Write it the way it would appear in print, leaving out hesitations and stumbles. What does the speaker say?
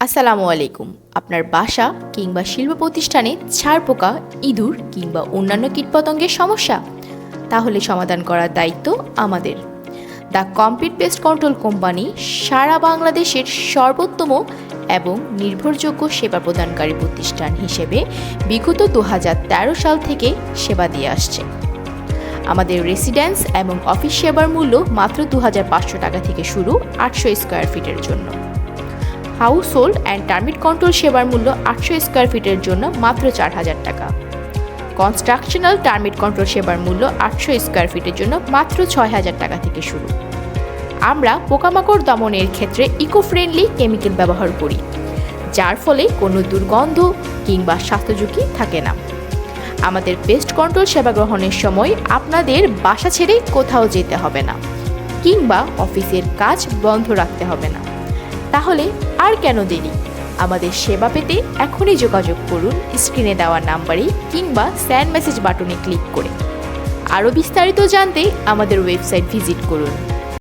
আসসালামু আলাইকুম। আপনার বাসা কিংবা শিল্প প্রতিষ্ঠানে ছারপোকা, ইঁদুর কিংবা অন্যান্য কীটপতঙ্গের সমস্যা? তাহলে সমাধান করার দায়িত্ব আমাদের। The complete pest control company সারা বাংলাদেশের সর্বোত্তম এবং নির্ভরযোগ্য সেবা প্রদানকারী প্রতিষ্ঠান হিসেবে বিগত 2013 সাল থেকে সেবা দিয়ে আসছে। আমাদের রেসিডেন্স এবং অফিস সেবার মূল্য মাত্র 2500 টাকা থেকে শুরু 800 স্কোয়ার ফিটের জন্য। হাউস হোল্ড অ্যান্ড টার্মিট কন্ট্রোল সেবার মূল্য 800 স্কোয়ার ফিটের জন্য মাত্র 4000 টাকা। কনস্ট্রাকশনাল টার্মিট কন্ট্রোল সেবার মূল্য 800 স্কোয়ার ফিটের জন্য মাত্র 6000 টাকা থেকে শুরু। আমরা পোকামাকড় দমনের ক্ষেত্রে ইকো ফ্রেন্ডলি কেমিক্যাল ব্যবহার করি, যার ফলে কোনো দুর্গন্ধ কিংবা স্বাস্থ্য ঝুঁকি থাকে না। আমাদের পেস্ট কন্ট্রোল সেবা গ্রহণের সময় আপনাদের বাসা ছেড়ে কোথাও যেতে হবে না কিংবা অফিসের কাজ বন্ধ রাখতে হবে না। তাহলে আর কেন দেরি? আমাদের সেবা পেতে এখনই যোগাযোগ করুন স্ক্রিনে দেওয়া নাম্বারে কিংবা সেন্ড মেসেজ বাটনে ক্লিক করে। আরও বিস্তারিত জানতে আমাদের ওয়েবসাইট ভিজিট করুন।